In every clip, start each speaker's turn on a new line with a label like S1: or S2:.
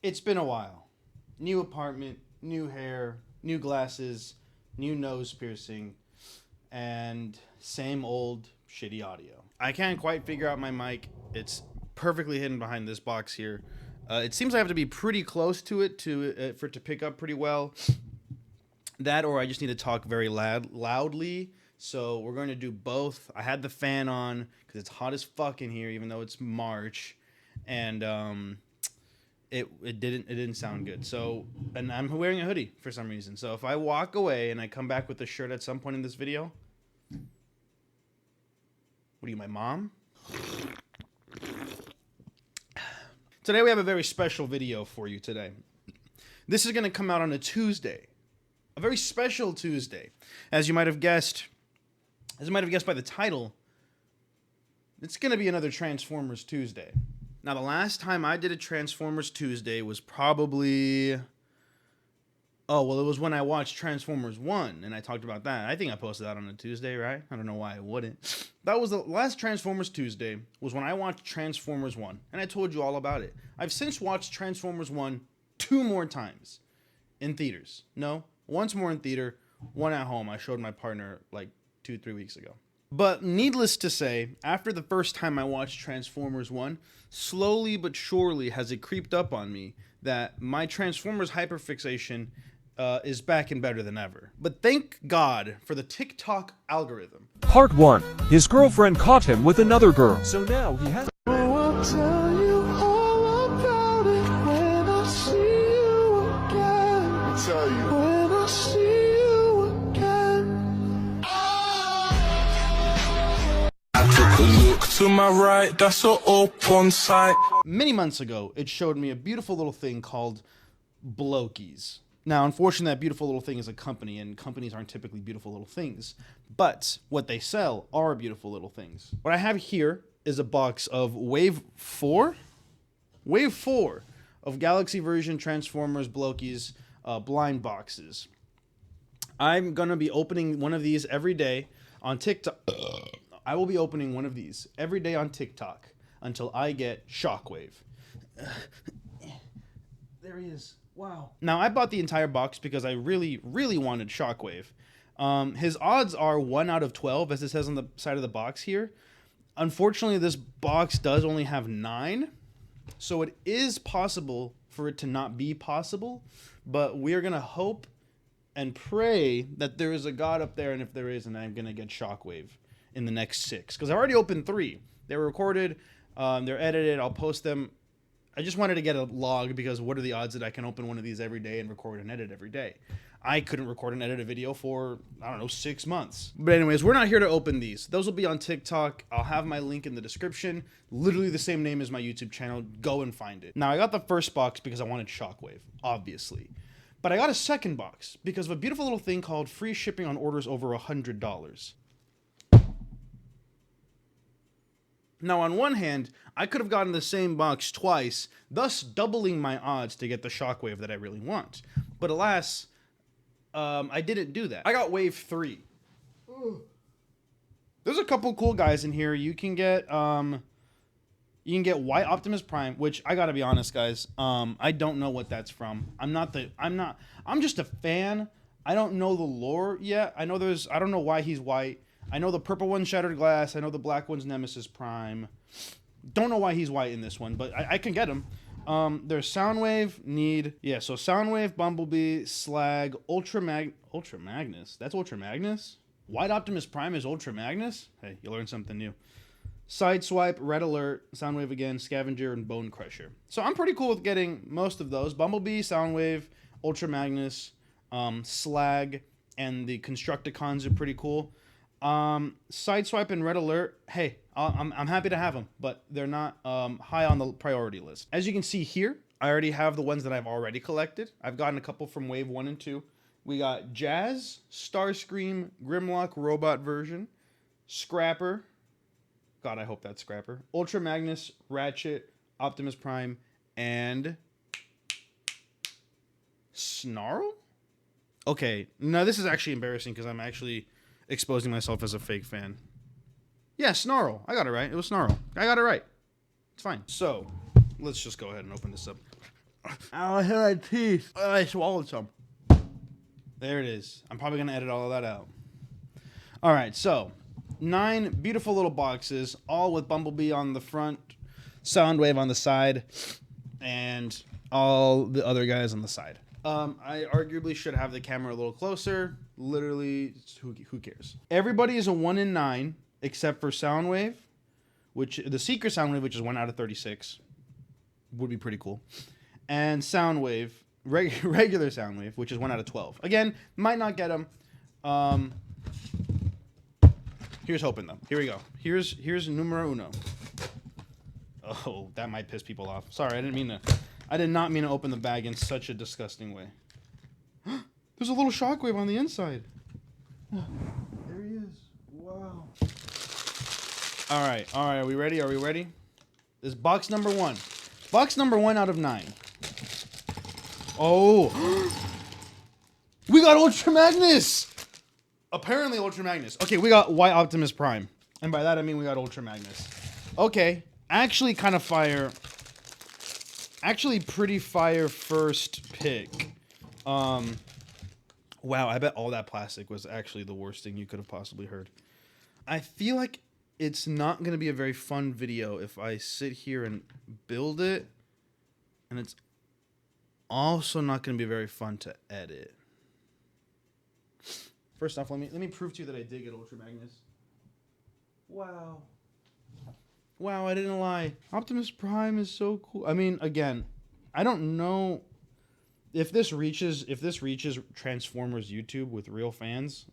S1: It's been a while. New apartment, new hair, new glasses, new nose piercing, and same old shitty audio. I can't quite figure out my mic. It's perfectly hidden behind this box here. It seems I have to be pretty close to it for it to pick up pretty well. That or I just need to talk very loudly. So we're going to do both. I had the fan on because it's hot as fuck in here, even though it's March, and it didn't sound good. So, and I'm wearing a hoodie for some reason. So if I walk away and I come back with a shirt at some point in this video, what are you, my mom? Today we have a very special video for you today. This is going to come out on a Tuesday. A very special Tuesday. As you might have guessed by the title, it's going to be another Transformers Tuesday. Now, the last time I did a Transformers Tuesday was probably... Oh, well, it was when I watched Transformers 1, and I talked about that. I think I posted that on a Tuesday, right? I don't know why I wouldn't. That was the last Transformers Tuesday, was when I watched Transformers 1, and I told you all about it. I've since watched Transformers 1 2 more times in theaters. No, once more in theater, one at home. I showed my partner like 2-3 weeks ago. But needless to say, after the first time I watched Transformers 1, slowly but surely has it creeped up on me that my Transformers hyperfixation is back and better than ever. But thank God for the TikTok algorithm.
S2: Part 1. His girlfriend caught him with another girl. So now he has...
S3: I'll tell you all about it when I see you again. I'll tell you. When I see you again.
S4: I took a look to my right, that's all up on sight.
S1: Many months ago, it showed me a beautiful little thing called Blokees. Now, unfortunately, that beautiful little thing is a company, and companies aren't typically beautiful little things. But what they sell are beautiful little things. What I have here is a box of Wave 4? Wave 4 of Galaxy version Transformers Blokees blind boxes. I'm going to be opening one of these every day on TikTok. I will be opening one of these every day on TikTok until I get Shockwave. There he is. Wow. Now, I bought the entire box because I really, really wanted Shockwave. His odds are 1 out of 12, as it says on the side of the box here. Unfortunately, this box does only have 9, so it is possible for it to not be possible, but we're going to hope and pray that there is a God up there, and if there is, and I'm going to get Shockwave in the next 6, because I already opened 3. They were recorded, they're edited, I'll post them. I just wanted to get a log because what are the odds that I can open one of these every day and record and edit every day? I couldn't record and edit a video for, I don't know, 6 months. But anyways, we're not here to open these. Those will be on TikTok. I'll have my link in the description. Literally the same name as my YouTube channel. Go and find it. Now, I got the first box because I wanted Shockwave, obviously. But I got a second box because of a beautiful little thing called free shipping on orders over $100. Now, on one hand, I could have gotten the same box twice, thus doubling my odds to get the Shockwave that I really want. But alas, I didn't do that. I got Wave 3. There's a couple cool guys in here. You can get White Optimus Prime, which I gotta be honest, guys. I don't know what that's from. I'm just a fan. I don't know the lore yet. I don't know why he's white. I know the purple one's Shattered Glass. I know the black one's Nemesis Prime. Don't know why he's white in this one, but I can get him. There's Soundwave, so Soundwave, Bumblebee, Slag, Ultra Magnus. That's Ultra Magnus? White Optimus Prime is Ultra Magnus? Hey, you learned something new. Sideswipe, Red Alert, Soundwave again, Scavenger, and Bone Crusher. So I'm pretty cool with getting most of those. Bumblebee, Soundwave, Ultra Magnus, Slag, and the Constructicons are pretty cool. Sideswipe and Red Alert, hey, I'm happy to have them, but they're not high on the priority list. As you can see here, I already have the ones that I've already collected. I've gotten a couple from Wave 1 and 2. We got Jazz, Starscream, Grimlock Robot version, Scrapper, God, I hope that's Scrapper, Ultra Magnus, Ratchet, Optimus Prime, and Snarl? Okay, no, this is actually embarrassing because I'm actually exposing myself as a fake fan. Yeah, Snarl. I got it right. It was Snarl. I got it right. It's fine. So, let's just go ahead and open this up. I hit my teeth. I swallowed some. There it is. I'm probably going to edit all of that out. All right, so 9 beautiful little boxes, all with Bumblebee on the front, Soundwave on the side, and all the other guys on the side. I arguably should have the camera a little closer. Literally, who cares? Everybody is a 1 in 9, except for Soundwave, which the Secret Soundwave, which is 1 out of 36, would be pretty cool. And Soundwave, regular Soundwave, which is 1 out of 12. Again, might not get them. Here's hoping though. Here we go. Here's numero uno. Oh, that might piss people off. Sorry, I did not mean to open the bag in such a disgusting way. There's a little shockwave on the inside. There he is. Wow. All right. Are we ready? This is box number 1. Box number 1 out of 9. Oh. We got Ultra Magnus. Apparently Ultra Magnus. Okay, we got White Optimus Prime. And by that I mean we got Ultra Magnus. Okay. Actually kind of fire. Actually pretty fire first pick. Wow, I bet all that plastic was actually the worst thing you could have possibly heard. I feel like it's not going to be a very fun video if I sit here and build it. And it's also not going to be very fun to edit. First off, let me prove to you that I did get Ultra Magnus. Wow. Wow, I didn't lie. Optimus Prime is so cool. I mean, again, I don't know if this reaches Transformers YouTube with real fans.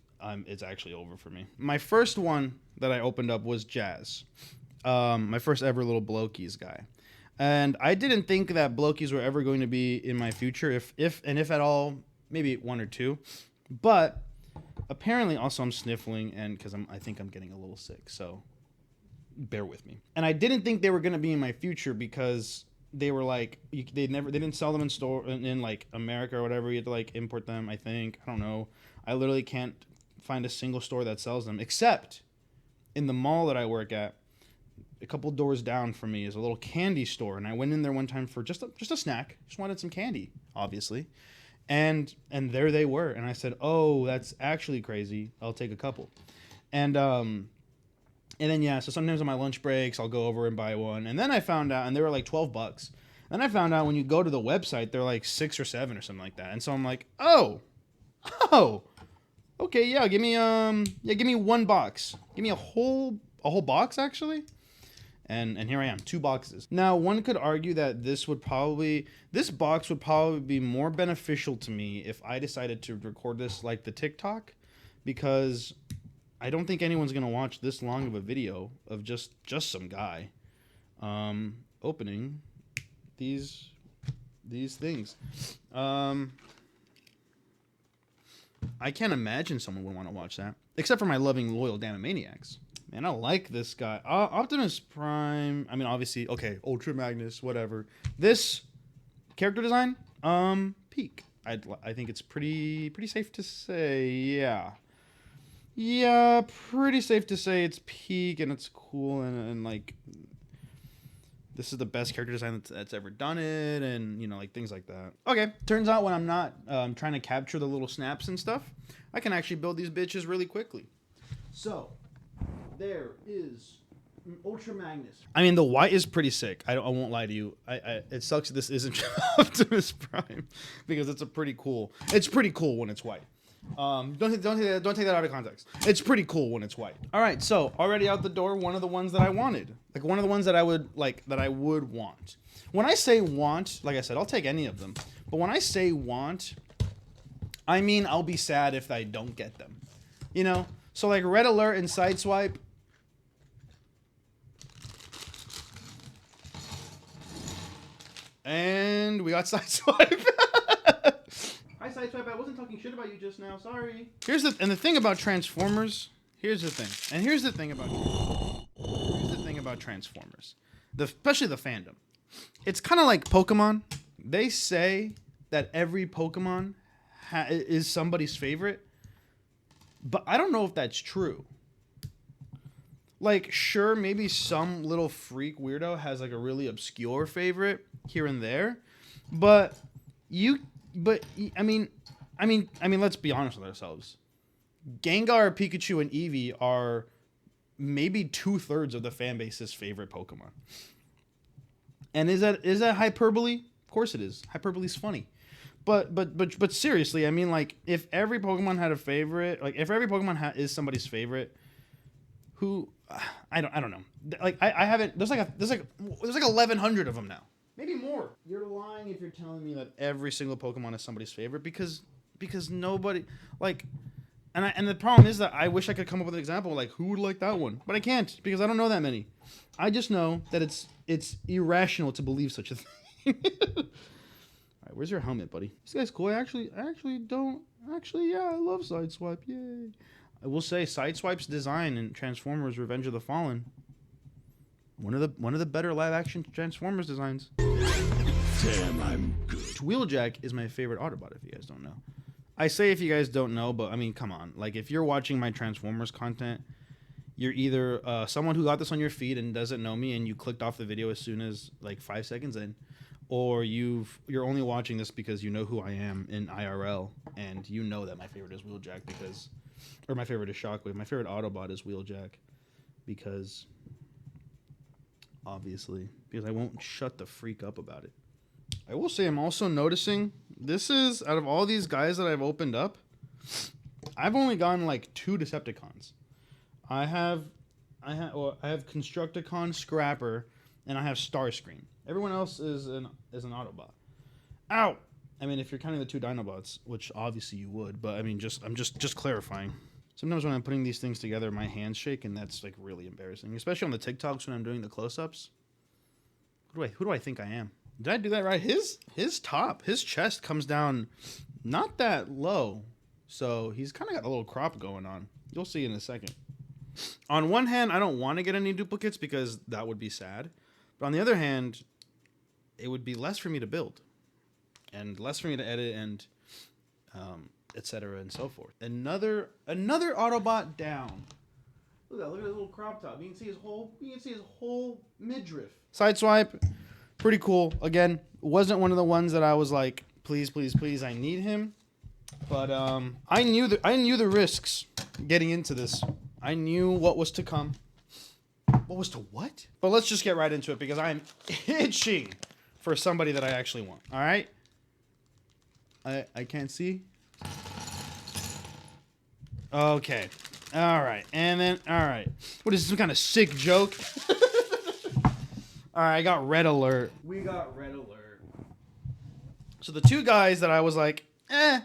S1: It's actually over for me. My first one that I opened up was Jazz. My first ever little Blokees guy. And I didn't think that Blokees were ever going to be in my future, if at all, maybe 1 or 2. But apparently, also I'm sniffling, and because I think I'm getting a little sick, so bear with me. And I didn't think they were going to be in my future because they were like they didn't sell them in store in like America or whatever. You had to like import them. I think, I don't know. I literally can't find a single store that sells them except in the mall that I work at. A couple doors down from me is a little candy store, and I went in there one time for just a snack. Just wanted some candy, obviously. And there they were, and I said, "Oh, that's actually crazy. I'll take a couple." And then yeah, so sometimes on my lunch breaks, I'll go over and buy one. And then I found out, and they were like $12. Then I found out when you go to the website, they're like 6 or 7 or something like that. And so I'm like, oh, okay, yeah, give me 1 box. Give me a whole box actually. And here I am, 2 boxes. Now, one could argue that this box would probably be more beneficial to me if I decided to record this like the TikTok, because I don't think anyone's gonna watch this long of a video of just some guy opening these things. I can't imagine someone would want to watch that, except for my loving, loyal Damomaniacs. Man, I like this guy. Optimus Prime. I mean, obviously, okay, Ultra Magnus, whatever. This character design, peak. I think it's pretty safe to say, yeah. Yeah, pretty safe to say it's peak and it's cool and like this is the best character design that's ever done it, and you know, like things like that. Okay, turns out when I'm not trying to capture the little snaps and stuff, I can actually build these bitches really quickly. So there is Ultra Magnus. I mean, the white is pretty sick. I won't lie to you. It sucks that this isn't Optimus Prime because it's pretty cool. It's pretty cool when it's white. Don't take that out of context. It's pretty cool when it's white. All right, so already out the door, one of the ones that I wanted, like one of the ones that I would want. When I say want, like I said, I'll take any of them. But when I say want, I mean I'll be sad if I don't get them. You know, so like Red Alert and Sideswipe. And we got Sideswipe. Hi, Sideswipe. I wasn't talking shit about you just now. Sorry. Here's the thing about Transformers. Here's the thing. And here's the thing about Transformers. Especially the fandom. It's kind of like Pokemon. They say that every Pokemon is somebody's favorite, but I don't know if that's true. Like, sure, maybe some little freak weirdo has like a really obscure favorite here and there, But I mean, let's be honest with ourselves. Gengar, Pikachu, and Eevee are maybe 2/3 of the fan base's favorite Pokemon. And is that hyperbole? Of course it is. Hyperbole's funny. But seriously, I mean, like, if every Pokemon had a favorite, like if every Pokemon is somebody's favorite, who I don't know. Like I haven't. There's like 1,100 of them now. Maybe more. You're lying if you're telling me that every single Pokemon is somebody's favorite because nobody like. And the problem is that I wish I could come up with an example like who would like that one, but I can't because I don't know that many. I just know that it's irrational to believe such a thing. All right, where's your helmet, buddy? This guy's cool. I actually don't. Actually, yeah, I love Sideswipe. Yay! I will say Sideswipe's design in Transformers: Revenge of the Fallen, one of the better live action Transformers designs.
S3: Damn, I'm good.
S1: Wheeljack is my favorite Autobot. If you guys don't know. I say if you guys don't know, but I mean, come on. Like, if you're watching my Transformers content, you're either someone who got this on your feed and doesn't know me and you clicked off the video as soon as, like, 5 seconds in, or you're only watching this because you know who I am in IRL, and you know that my favorite is Wheeljack because... Or my favorite is Shockwave. My favorite Autobot is Wheeljack because... Obviously. Because I won't shut the freak up about it. I will say I'm also noticing this is out of all these guys that I've opened up, I've only gotten like 2 Decepticons. I have Constructicon, Scrapper, and I have Starscream. Everyone else is an Autobot. Ow! I mean, if you're counting the 2 Dinobots, which obviously you would, but I mean, I'm just clarifying. Sometimes when I'm putting these things together, my hands shake, and that's like really embarrassing, especially on the TikToks when I'm doing the close-ups. Who do I think I am? Did I do that right? His chest comes down not that low. So he's kind of got a little crop going on. You'll see in a second. On one hand, I don't want to get any duplicates because that would be sad. But on the other hand, it would be less for me to build. And less for me to edit and etc. and so forth. Another Autobot down. Look at his little crop top. You can see his whole midriff. Sideswipe. Pretty cool. Again, wasn't one of the ones that I was like, please, please, please, I need him. But I knew the risks getting into this. I knew what was to come. What was to what? But let's just get right into it because I'm itching for somebody that I actually want. All right? I can't see. Okay. All right. And then, all right. What is this, some kind of sick joke? All right, I got red alert. We got red alert. So the 2 guys that I was like, eh.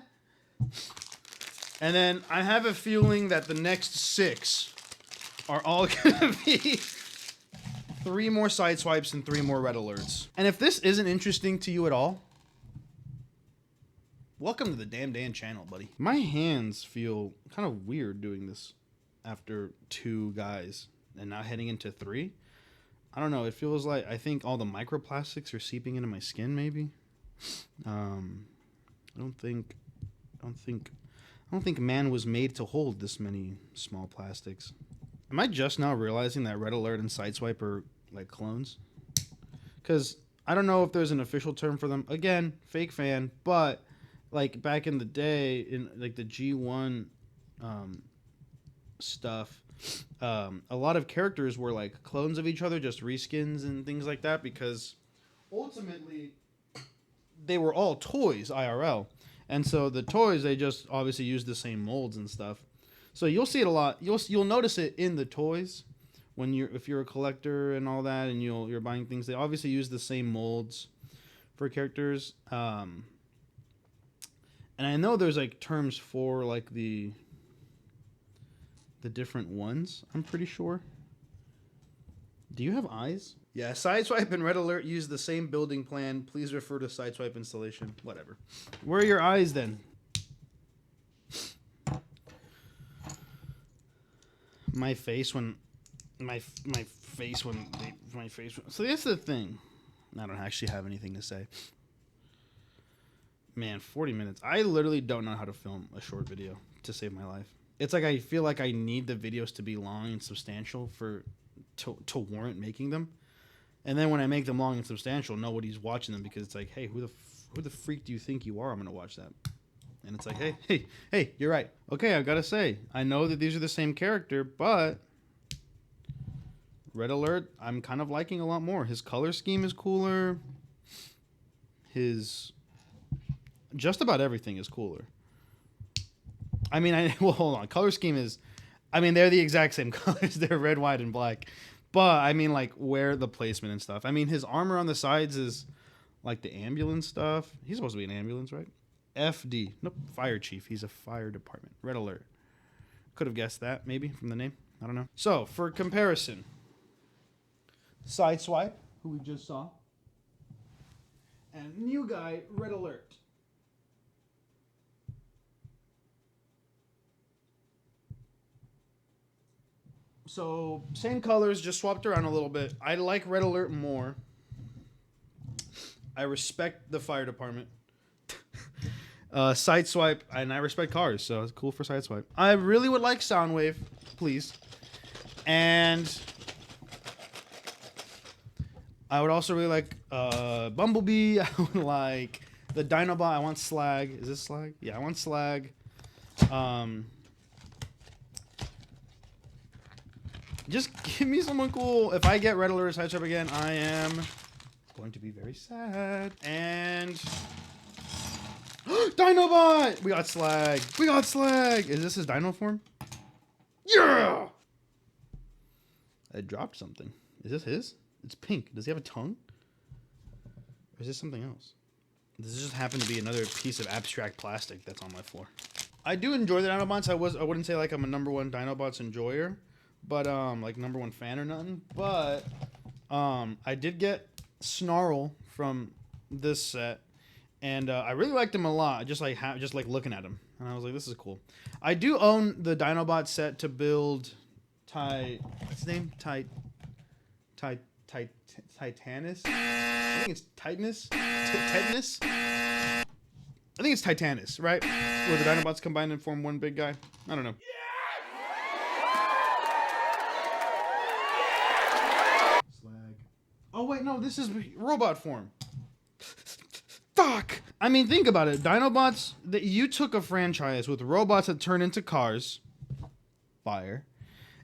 S1: And then I have a feeling that the next 6 are all going to be 3 more Sideswipes and 3 more red alerts. And if this isn't interesting to you at all, welcome to the dambdann channel, buddy. My hands feel kind of weird doing this after 2 guys and now heading into 3. I don't know. It feels like I think all the microplastics are seeping into my skin. Maybe. I don't think man was made to hold this many small plastics. Am I just now realizing that Red Alert and Sideswipe are like clones? Because I don't know if there's an official term for them. Again, fake fan, but like back in the day, in like the G1 stuff. A lot of characters were like clones of each other, just reskins and things like that, because ultimately they were all toys IRL, and so the toys, they just obviously use the same molds and stuff. So you'll see it a lot. You'll notice it in the toys when if you're a collector and all that, and you're buying things. They obviously use the same molds for characters. And I know there's like terms for like the different ones, I'm pretty sure. Do you have eyes? Yeah, Sideswipe and Red Alert use the same building plan. Please refer to Sideswipe installation. Whatever. Where are your eyes then? My face when... So that's the thing. I don't actually have anything to say. Man, 40 minutes. I literally don't know how to film a short video to save my life. It's like I feel like I need the videos to be long and substantial to warrant making them. And then when I make them long and substantial, nobody's watching them because it's like, hey, who the Who the freak do you think you are? I'm gonna watch that. And it's like, hey, you're right. Okay, I've got to say, I know that these are the same character, but Red Alert, I'm kind of liking a lot more. His color scheme is cooler. His just about everything is cooler. I mean, well, hold on. Color scheme is, I mean, they're the exact same colors. They're red, white, and black. But I mean, like, where the placement and stuff. I mean, his armor on the sides is like the ambulance stuff. He's supposed to be an ambulance, right? FD. Nope. Fire chief. He's a fire department. Red Alert. Could have guessed that, maybe, from the name. I don't know. So, for comparison, Sideswipe, who we just saw, and new guy, Red Alert. So, same colors, just swapped around a little bit. I like Red Alert more. I respect the fire department. Sideswipe, and I respect cars, so it's cool for Sideswipe. I really would like Soundwave, please. And I would also really like Bumblebee. I would like the Dinobot. I want Slag. Is this Slag? Yeah, I want Slag. Just give me someone cool. If I get Red Alert or Sideswipe again, I am going to be very sad. And Dinobot! We got Slag. We got Slag. Is this his Dino form? Yeah! I dropped something. Is this his? It's pink. Does he have a tongue? Or is this something else? This just happened to be another piece of abstract plastic that's on my floor. I do enjoy the Dinobots. I wouldn't say like I'm a #1 Dinobots enjoyer, but like #1 fan or nothing. But I did get Snarl from this set, and I really liked him a lot. Just like looking at him, and I was like, this is cool. I do own the Dinobot set to build what's his name? Titanus? I think it's Titanus? Titanus? I think it's Titanus, right? Where the Dinobots combine and form one big guy. I don't know. Slag. Oh, wait, no, this is robot form. Fuck! I mean, think about it. Dinobots, you took a franchise with robots that turn into cars. Fire.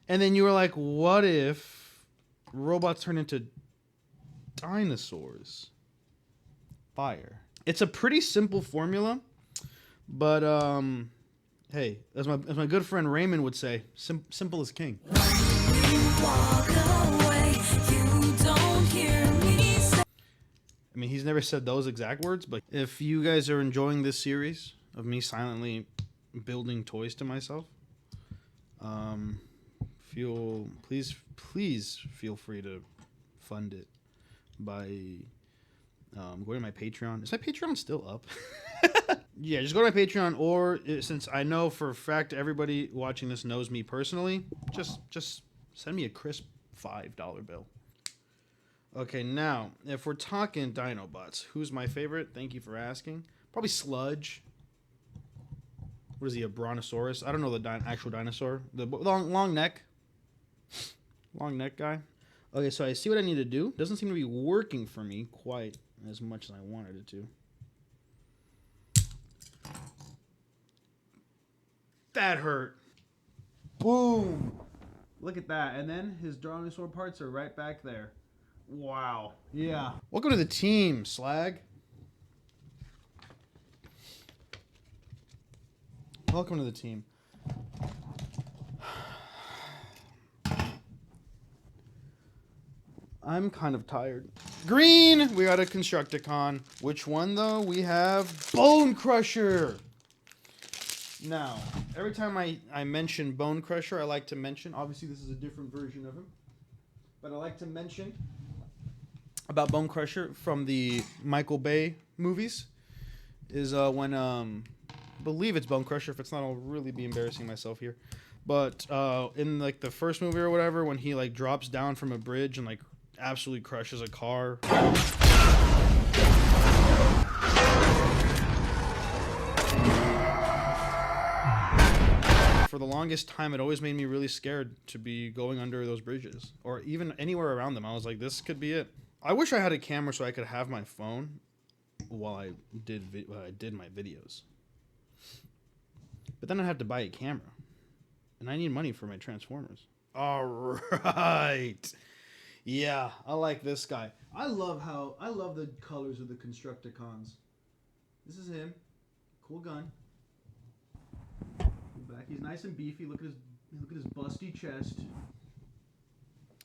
S1: And then you were like, what if robots turn into dinosaurs? Fire. It's a pretty simple formula, but hey, as my good friend Raymond would say, simple is king. I mean, he's never said those exact words, but if you guys are enjoying this series of me silently building toys to myself, please feel free to fund it by going to my Patreon. Is my Patreon still up? Yeah, just go to my Patreon, or since I know for a fact everybody watching this knows me personally, just send me a crisp $5 bill. Okay, now, if we're talking Dinobots, who's my favorite? Thank you for asking. Probably Sludge. What is he, a Brontosaurus? I don't know the actual dinosaur. The long neck. Long neck guy. Okay, so I see what I need to do. Doesn't seem to be working for me quite as much as I wanted it to. That hurt. Boom. Look at that. And then his dinosaur parts are right back there. Wow. Yeah. Welcome to the team, Slag. Welcome to the team. I'm kind of tired. Green! We got a Constructicon. Which one, though? We have Bone Crusher. Now, every time I mention Bone Crusher, I like to mention, obviously this is a different version of him, but I like to mention about Bone Crusher from the Michael Bay movies is when, I believe it's Bone Crusher. If it's not, I'll really be embarrassing myself here. But in like the first movie or whatever, when he like drops down from a bridge and like absolutely crushes a car. For the longest time, it always made me really scared to be going under those bridges or even anywhere around them. I was like, this could be it. I wish I had a camera so I could have my phone while I did my videos. But then I'd have to buy a camera, and I need money for my Transformers. All right, yeah, I like this guy. I love the colors of the Constructicons. This is him, cool gun. Back, he's nice and beefy. Look at his busty chest.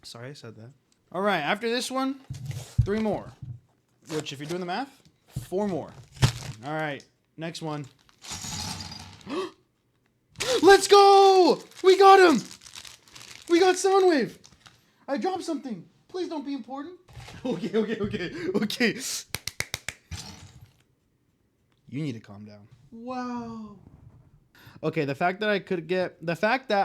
S1: Sorry, I said that. All right, after this one, 3 more. Which, if you're doing the math, 4 more. All right, next one. Let's go! We got him! We got Soundwave! I dropped something. Please don't be important. Okay. You need to calm down. Wow. Okay, the fact that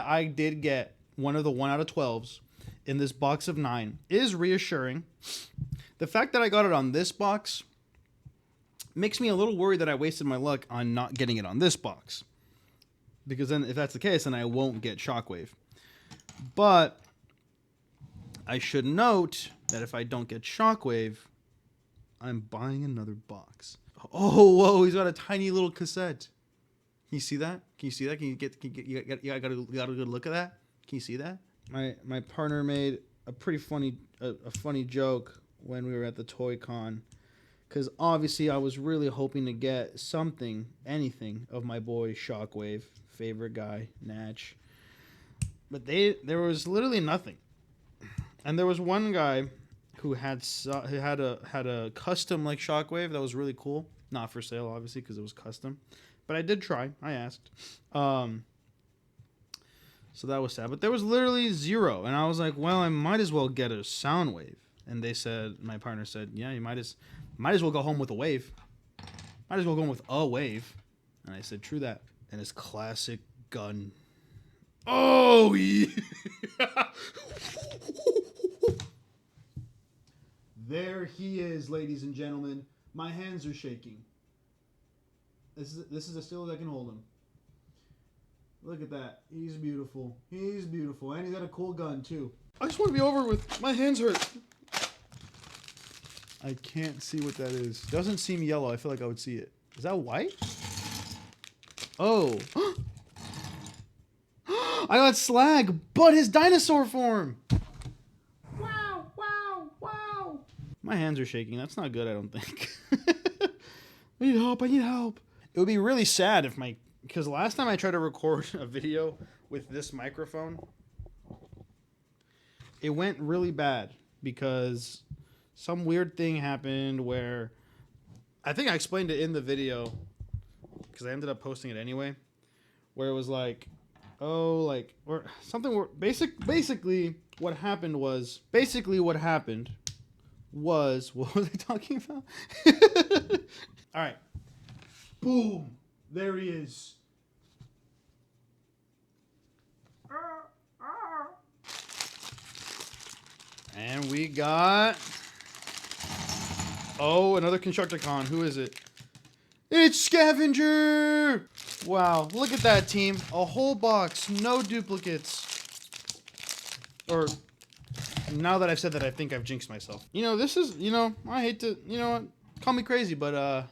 S1: I did get one of the 1 out of 12s in this box of 9 is reassuring. The fact that I got it on this box makes me a little worried that I wasted my luck on not getting it on this box. Because then, if that's the case, then I won't get Shockwave. But I should note that if I don't get Shockwave, I'm buying another box. Oh, whoa, he's got a tiny little cassette. Can you see that? Can you see that? You got a good look at that? Can you see that? My partner made a pretty funny funny joke when we were at the Toy Con, because obviously I was really hoping to get something, anything of my boy Shockwave, favorite guy, Natch. But there was literally nothing. And there was one guy who had a custom like Shockwave that was really cool. Not for sale, obviously, because it was custom. But I did try. I asked. So that was sad. But there was literally 0. And I was like, well, I might as well get a Soundwave. And they said, my partner said, yeah, you might as well go home with a wave. Might as well go home with a wave. And I said, true that. And his classic gun. Oh, yeah. There he is, ladies and gentlemen. My hands are shaking. This is as still as I can hold him. Look at that. He's beautiful. He's beautiful. And he's got a cool gun, too. I just want to be over with. My hands hurt. I can't see what that is. Doesn't seem yellow. I feel like I would see it. Is that white? Oh. I got Slag, but his dinosaur form. Wow. My hands are shaking. That's not good, I don't think. I need help. It would be really sad if because last time I tried to record a video with this microphone, it went really bad because some weird thing happened where, I think I explained it in the video because I ended up posting it anyway, where it was like, or something where basically what happened was, what was I talking about? All right. Boom. There he is. And we got... Oh, another Constructicon. Who is it? It's Scavenger! Wow, look at that, team. A whole box, no duplicates. Or... Now that I've said that, I think I've jinxed myself. This is, I hate to, call me crazy, but, I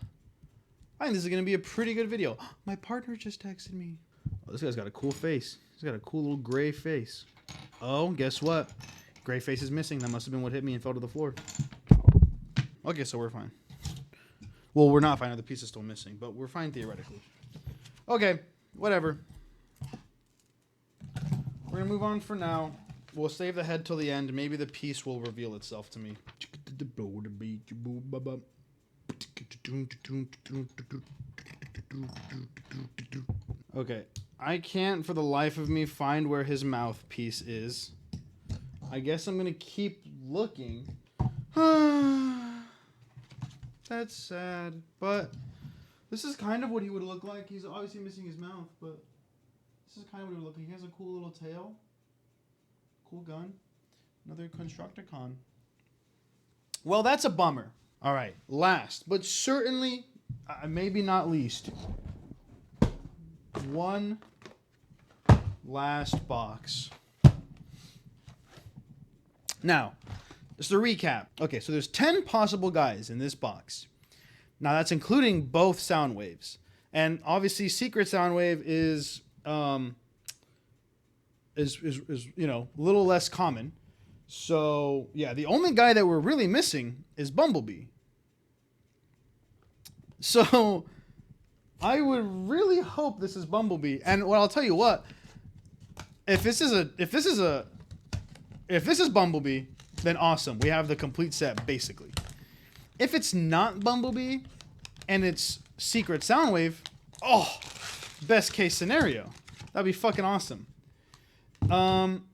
S1: think this is going to be a pretty good video. My partner just texted me. Oh, this guy's got a cool face. He's got a cool little gray face. Oh, guess what? Gray face is missing. That must have been what hit me and fell to the floor. Okay, so we're fine. Well, we're not fine. The piece is still missing, but we're fine theoretically. Okay, whatever. We're going to move on for now. We'll save the head till the end. Maybe the piece will reveal itself to me. Okay. I can't for the life of me find where his mouthpiece is. I guess I'm going to keep looking. That's sad. But this is kind of what he would look like. He's obviously missing his mouth, but this is kind of what he would look like. He has a cool little tail. Cool gun. Another Constructicon. Well, that's a bummer. All right. Last, but certainly, maybe not least, one last box. Now, just a recap. Okay, so there's 10 possible guys in this box. Now that's including both sound waves. And obviously secret sound wave is you know, a little less common. So, yeah, the only guy that we're really missing is Bumblebee. So, I would really hope this is Bumblebee. And well, I'll tell you what, if this is Bumblebee, then awesome. We have the complete set basically. If it's not Bumblebee and it's Secret Soundwave, oh, best case scenario. That'd be fucking awesome.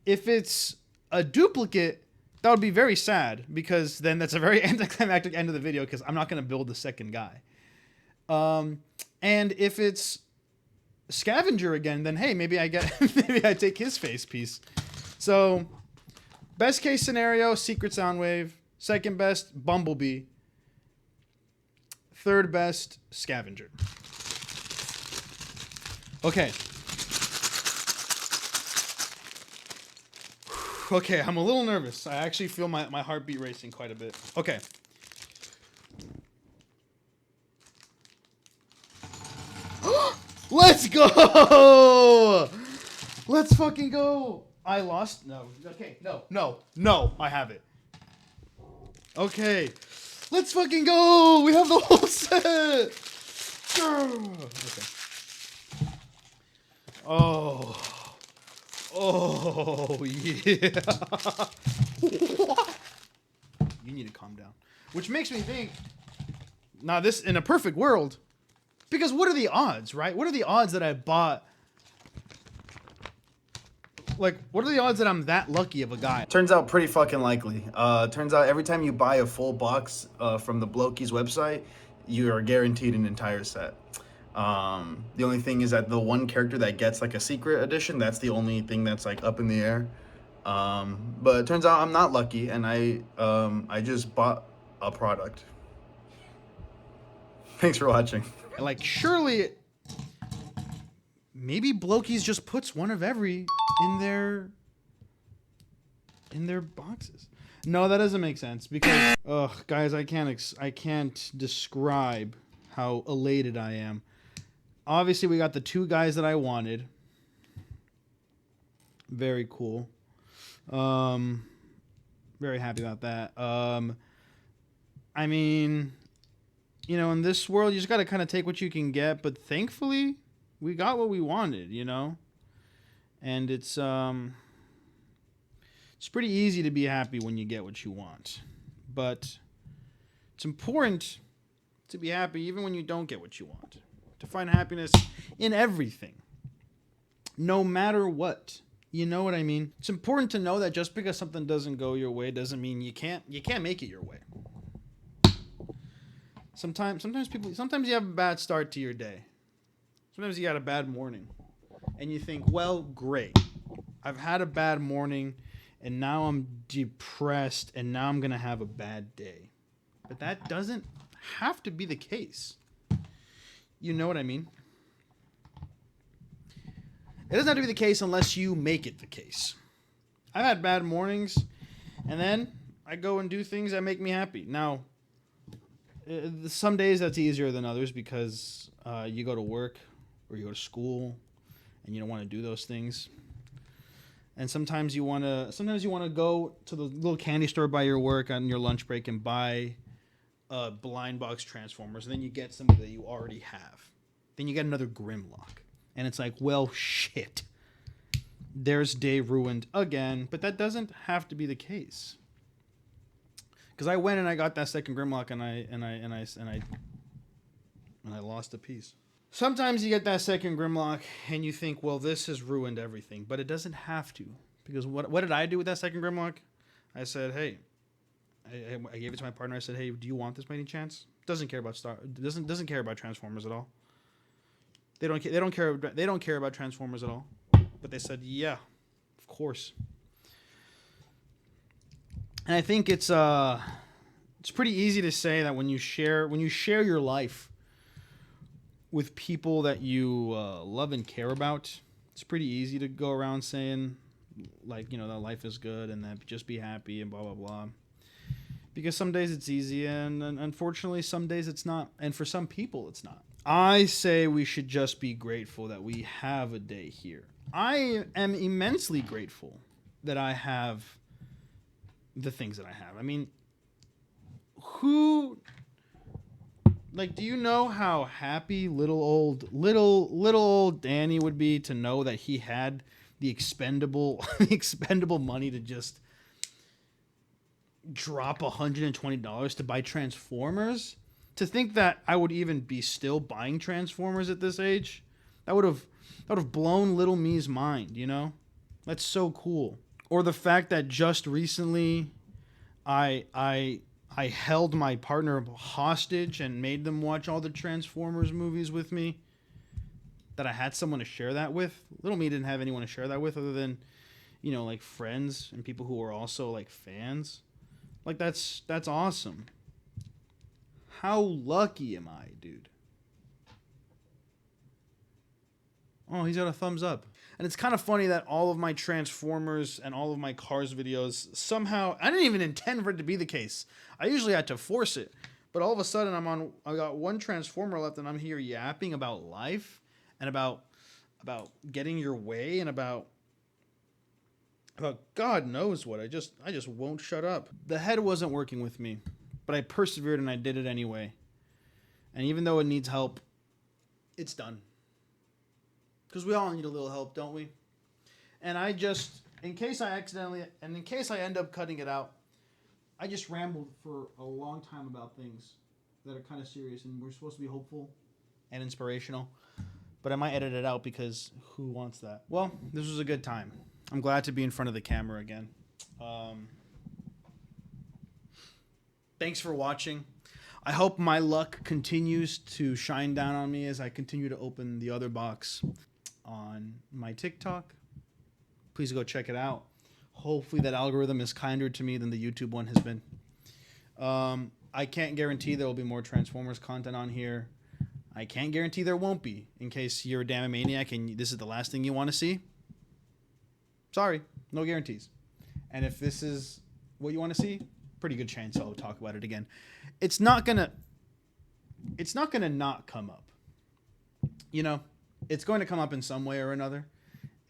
S1: If it's a duplicate, that would be very sad, because then that's a very anticlimactic end of the video, because I'm not going to build the second guy. And if it's Scavenger again, then hey, maybe I take his face piece. So, best case scenario, Secret Soundwave. Second best, Bumblebee. Third best, Scavenger. Okay. Okay, I'm a little nervous. I actually feel my heartbeat racing quite a bit. Okay. Let's go! Let's fucking go! I lost? No. Okay, no, I have it. Okay. Let's fucking go! We have the whole set! Okay. Oh, yeah. You need to calm down. Which makes me think, now this, in a perfect world, because what are the odds, right? What are the odds that I bought, like, what are the odds that I'm that lucky of a guy? Turns out pretty fucking likely. Turns out every time you buy a full box from the Blokees website, you are guaranteed an entire set. The only thing is that the one character that gets like a secret edition, that's the only thing that's like up in the air. But it turns out I'm not lucky, and I just bought a product. Thanks for watching. Like, surely, maybe Blokees just puts one of every in their boxes. No, that doesn't make sense, because, ugh, guys, I can't describe how elated I am. Obviously, we got the two guys that I wanted. Very cool. Very happy about that. I mean, you know, in this world, you just got to kind of take what you can get. But thankfully, we got what we wanted, you know? And it's pretty easy to be happy when you get what you want. But it's important to be happy even when you don't get what you want. To find happiness in everything, no matter what. You know what I mean? It's important to know that just because something doesn't go your way doesn't mean you can't make it your way. Sometimes you have a bad start to your day. Sometimes you got a bad morning, and you think, well, great, I've had a bad morning, and now I'm depressed, and now I'm gonna have a bad day. But that doesn't have to be the case. You know what I mean? It doesn't have to be the case unless you make it the case. I've had bad mornings, and then I go and do things that make me happy. Now, some days that's easier than others, because you go to work or you go to school and you don't want to do those things. And sometimes you want to go to the little candy store by your work on your lunch break and buy blind box Transformers, and then you get somebody that you already have. Then you get another Grimlock, and it's like, well, shit, there's day ruined again. But that doesn't have to be the case, because I went and I got that second Grimlock, and I lost a piece. Sometimes you get that second Grimlock and you think, well, this has ruined everything, but it doesn't have to, because what did I do with that second Grimlock? I said, hey. I gave it to my partner. I said, "Hey, do you want this by any chance?" Doesn't care about doesn't care about Transformers at all. They don't care about Transformers at all. But they said, "Yeah, of course." And I think it's pretty easy to say that when you share your life with people that you love and care about, it's pretty easy to go around saying, like, you know, that life is good and that just be happy and blah blah blah. Because some days it's easy, and unfortunately some days it's not. And for some people it's not. I say we should just be grateful that we have a day here. I am immensely grateful that I have the things that I have. I mean, do you know how happy little old Danny would be to know that he had the expendable money to just drop $120 to buy Transformers? To think that I would even be still buying Transformers at this age, that would have blown little me's mind, you know? That's so cool. Or the fact that just recently I held my partner hostage and made them watch all the Transformers movies with me. That I had someone to share that with. Little me didn't have anyone to share that with other than, you know, like friends and people who were also like fans. Like that's awesome. How lucky am I, dude? Oh, he's got a thumbs up. And it's kind of funny that all of my Transformers and all of my Cars videos somehow, I didn't even intend for it to be the case. I usually had to force it. But all of a sudden I got one Transformer left and I'm here yapping about life and about getting your way and about God knows what. I just won't shut up. The head wasn't working with me, but I persevered and I did it anyway. And even though it needs help, it's done. Because we all need a little help, don't we? And I just, in case I end up cutting it out, I just rambled for a long time about things that are kind of serious and we're supposed to be hopeful and inspirational. But I might edit it out because who wants that? Well, this was a good time. I'm glad to be in front of the camera again. Thanks for watching. I hope my luck continues to shine down on me as I continue to open the other box on my TikTok. Please go check it out. Hopefully that algorithm is kinder to me than the YouTube one has been. I can't guarantee there will be more Transformers content on here. I can't guarantee there won't be, in case you're a damn maniac and this is the last thing you want to see. Sorry, no guarantees. And if this is what you want to see, pretty good chance I'll talk about it again. It's not gonna not come up. You know, it's going to come up in some way or another.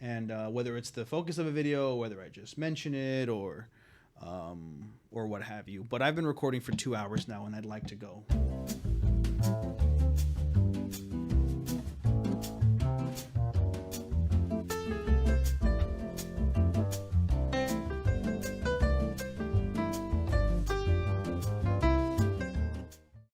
S1: And whether it's the focus of a video, or whether I just mention it, or what have you. But I've been recording for 2 hours now, and I'd like to go.